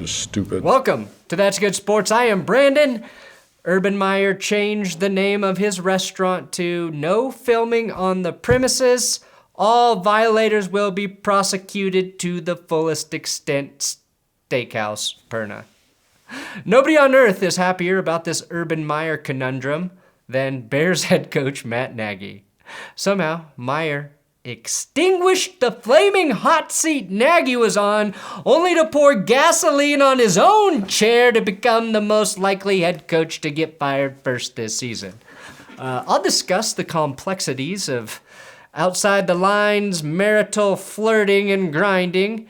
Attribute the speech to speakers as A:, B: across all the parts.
A: just stupid.
B: Welcome to That's Good Sports. I am Brandon. Urban Meyer changed the name of his restaurant to No Filming on the Premises. All violators will be prosecuted to the fullest extent. Steakhouse, Perna. Nobody on earth is happier about this Urban Meyer conundrum than Bears head coach Matt Nagy. Somehow, Meyer extinguished the flaming hot seat Nagy was on, only to pour gasoline on his own chair to become the most likely head coach to get fired first this season. I'll discuss the complexities of outside the lines marital flirting and grinding,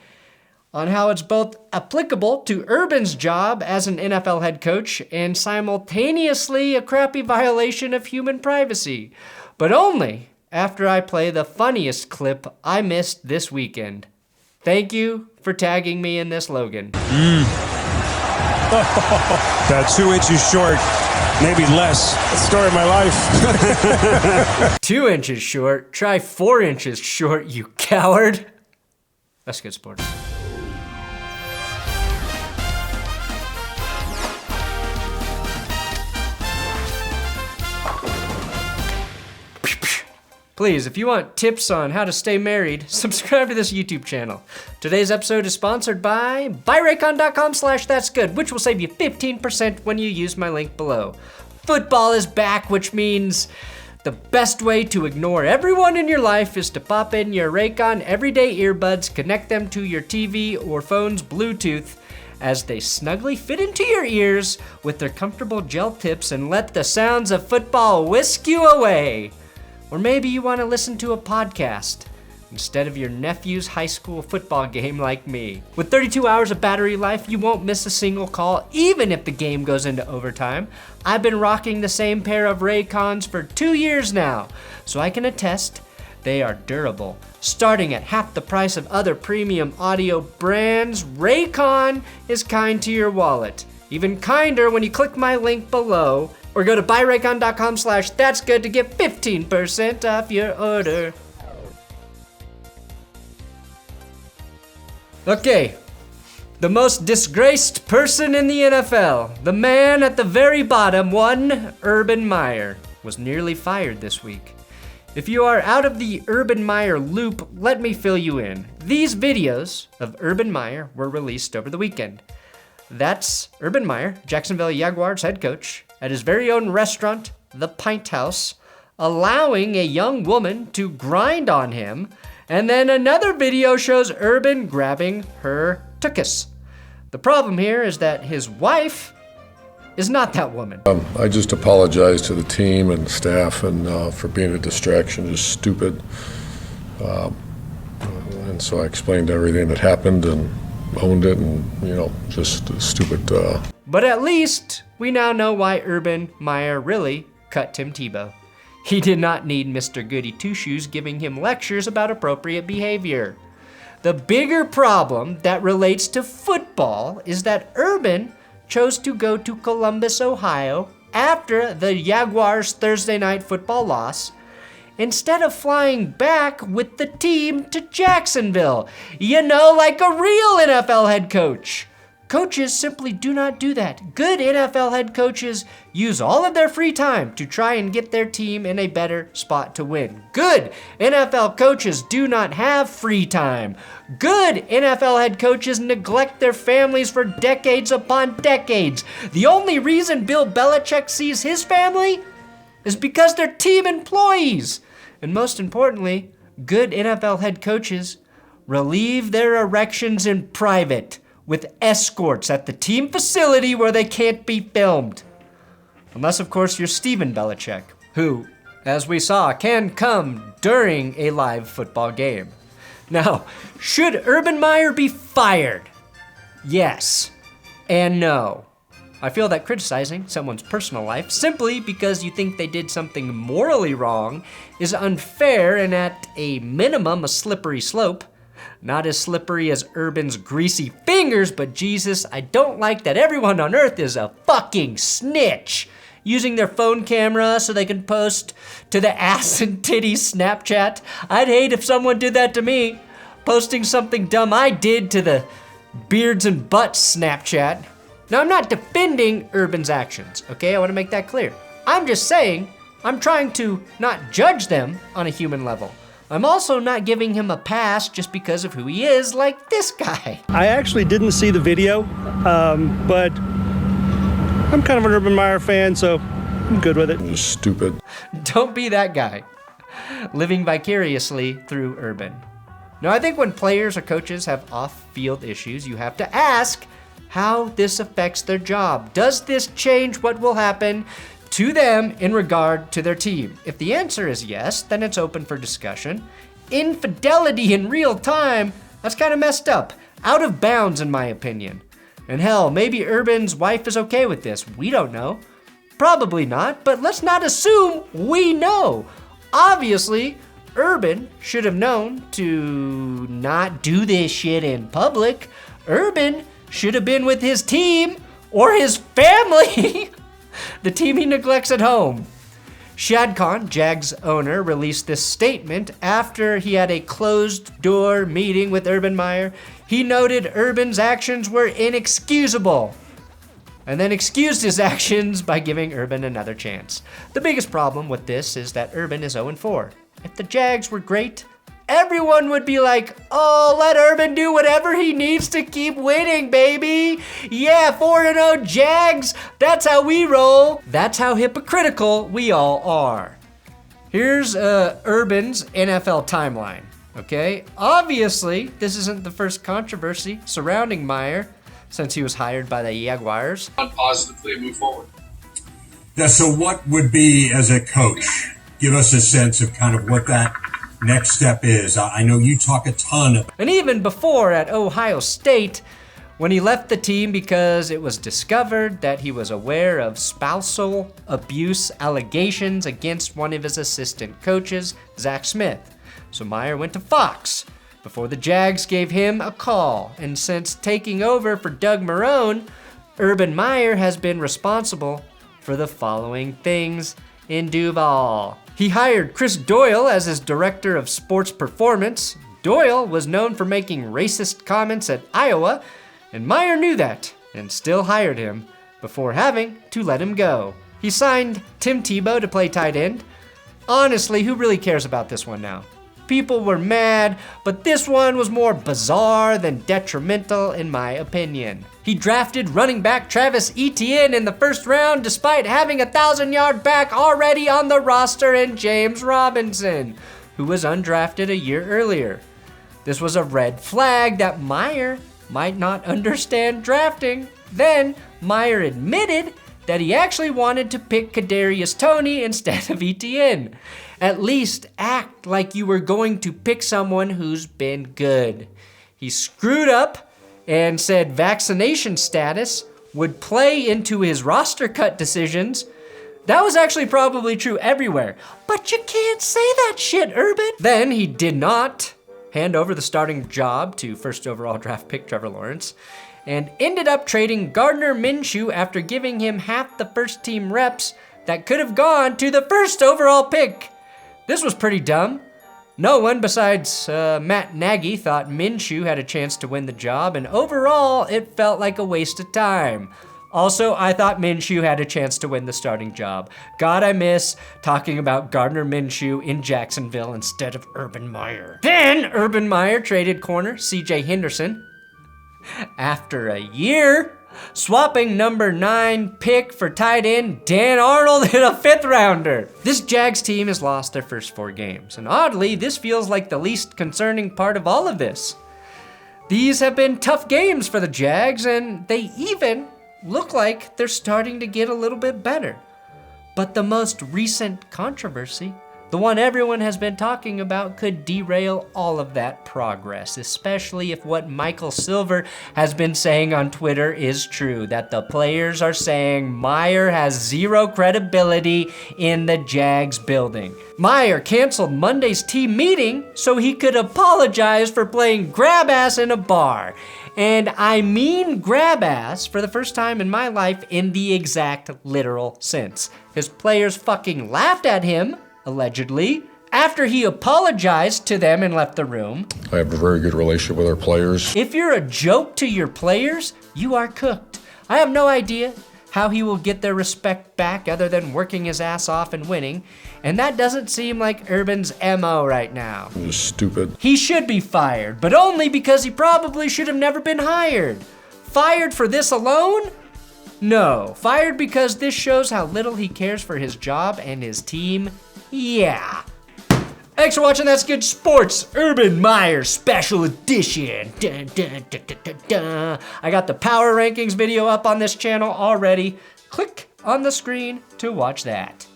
B: on how it's both applicable to Urban's job as an NFL head coach and simultaneously a crappy violation of human privacy, but only after I play the funniest clip I missed this weekend. Thank you for tagging me in this, Logan.
C: About 2 inches short, maybe less. That's the story of my life.
B: 2 inches short? Try 4 inches short, you coward. That's good sports. Please, if you want tips on how to stay married, subscribe to this YouTube channel. Today's episode is sponsored by buyraycon.com/thatsgood, which will save you 15% when you use my link below. Football is back, which means the best way to ignore everyone in your life is to pop in your Raycon everyday earbuds, connect them to your TV or phone's Bluetooth as they snugly fit into your ears with their comfortable gel tips and let the sounds of football whisk you away. Or maybe you want to listen to a podcast instead of your nephew's high school football game like me. With 32 hours of battery life, you won't miss a single call, even if the game goes into overtime. I've been rocking the same pair of Raycons for 2 years now, so I can attest they are durable. Starting at half the price of other premium audio brands, Raycon is kind to your wallet. Even kinder when you click my link below, or go to buyraycon.com/thatsgood to get 15% off your order. Okay, the most disgraced person in the NFL, the man at the very bottom, one Urban Meyer, was nearly fired this week. If you are out of the Urban Meyer loop, let me fill you in. These videos of Urban Meyer were released over the weekend. That's Urban Meyer, Jacksonville Jaguars head coach, at his very own restaurant, the Pint House, allowing a young woman to grind on him, and then another video shows Urban grabbing her tuchus. The problem here is that his wife is not that woman.
A: I just apologize to the team and staff and for being a distraction, just stupid. And so I explained everything that happened and owned it, and just stupid.
B: But at least we now know why Urban Meyer really cut Tim Tebow. He did not need Mr. Goody Two-Shoes giving him lectures about appropriate behavior. The bigger problem that relates to football is that Urban chose to go to Columbus, Ohio after the Jaguars' Thursday night football loss, instead of flying back with the team to Jacksonville. Like a real NFL head coach. Coaches simply do not do that. Good NFL head coaches use all of their free time to try and get their team in a better spot to win. Good NFL coaches do not have free time. Good NFL head coaches neglect their families for decades upon decades. The only reason Bill Belichick sees his family is because they're team employees. And most importantly, good NFL head coaches relieve their erections in private with escorts at the team facility where they can't be filmed. Unless, of course, you're Steven Belichick, who, as we saw, can come during a live football game. Now, should Urban Meyer be fired? Yes and no. I feel that criticizing someone's personal life simply because you think they did something morally wrong is unfair and at a minimum a slippery slope. Not as slippery as Urban's greasy fingers, but Jesus, I don't like that everyone on earth is a fucking snitch, using their phone camera so they can post to the ass and titties Snapchat. I'd hate if someone did that to me, posting something dumb I did to the beards and butts Snapchat. Now, I'm not defending Urban's actions, okay? I want to make that clear. I'm just saying I'm trying to not judge them on a human level. I'm also not giving him a pass just because of who he is, like this guy.
D: I actually didn't see the video, but I'm kind of an Urban Meyer fan, so I'm good with it.
A: Just stupid.
B: Don't be that guy, living vicariously through Urban. Now, I think when players or coaches have off-field issues, you have to ask how this affects their job. Does this change what will happen to them in regard to their team? If the answer is yes, then it's open for discussion. Infidelity in real time, that's kind of messed up. Out of bounds, in my opinion. And hell, maybe Urban's wife is okay with this. We don't know. Probably not, but let's not assume we know. Obviously, Urban should have known to not do this shit in public. Urban should have been with his team or his family. The team he neglects at home. Shad Khan, Jags owner, released this statement after he had a closed-door meeting with Urban Meyer. He noted Urban's actions were inexcusable, and then excused his actions by giving Urban another chance. The biggest problem with this is that Urban is 0-4. If the Jags were great, everyone would be like, oh, let Urban do whatever he needs to keep winning, baby. Yeah, 4-0 Jags, that's how we roll. That's how hypocritical we all are. Here's Urban's NFL timeline, okay? Obviously, this isn't the first controversy surrounding Meyer since he was hired by the Jaguars.
E: Positively move forward.
F: Yeah, so what would be, as a coach, give us a sense of kind of what that next step is? I know you talk a ton about.
B: And even before at Ohio State, when he left the team because it was discovered that he was aware of spousal abuse allegations against one of his assistant coaches, Zach Smith. So Meyer went to Fox before the Jags gave him a call. And since taking over for Doug Marrone, Urban Meyer has been responsible for the following things in Duval. He hired Chris Doyle as his director of sports performance. Doyle was known for making racist comments at Iowa, and Meyer knew that and still hired him before having to let him go. He signed Tim Tebow to play tight end. Honestly, who really cares about this one now? People were mad, but this one was more bizarre than detrimental in my opinion. He drafted running back Travis Etienne in the first round despite having a 1,000-yard back already on the roster in James Robinson, who was undrafted a year earlier. This was a red flag that Meyer might not understand drafting. Then Meyer admitted that he actually wanted to pick Kadarius Toney instead of Etienne. At least act like you were going to pick someone who's been good. He screwed up and said vaccination status would play into his roster cut decisions. That was actually probably true everywhere, but you can't say that shit, Urban. Then he did not hand over the starting job to first overall draft pick Trevor Lawrence, and ended up trading Gardner Minshew after giving him half the first team reps that could have gone to the first overall pick. This was pretty dumb. No one besides Matt Nagy thought Minshew had a chance to win the job, and overall, it felt like a waste of time. Also, I thought Minshew had a chance to win the starting job. God, I miss talking about Gardner Minshew in Jacksonville instead of Urban Meyer. Then, Urban Meyer traded corner C.J. Henderson after a year, swapping number 9 pick for tight end Dan Arnold in a 5th rounder. This Jags team has lost their first 4 games, and oddly, this feels like the least concerning part of all of this. These have been tough games for the Jags, and they even look like they're starting to get a little bit better. But the most recent controversy, the one everyone has been talking about, could derail all of that progress, especially if what Michael Silver has been saying on Twitter is true, that the players are saying Meyer has zero credibility in the Jags building. Meyer canceled Monday's team meeting so he could apologize for playing grab ass in a bar. And I mean grab ass for the first time in my life in the exact literal sense. His players fucking laughed at him, allegedly, after he apologized to them and left the room.
A: I have a very good relationship with our players.
B: If you're a joke to your players, you are cooked. I have no idea how he will get their respect back other than working his ass off and winning, and that doesn't seem like Urban's MO right now.
A: I'm just stupid.
B: He should be fired, but only because he probably should have never been hired. Fired for this alone? No. Fired because this shows how little he cares for his job and his team? Yeah. Thanks for watching That's Good Sports, Urban Meyer Special Edition. Dun, dun, dun, dun, dun, dun. I got the power rankings video up on this channel already. Click on the screen to watch that.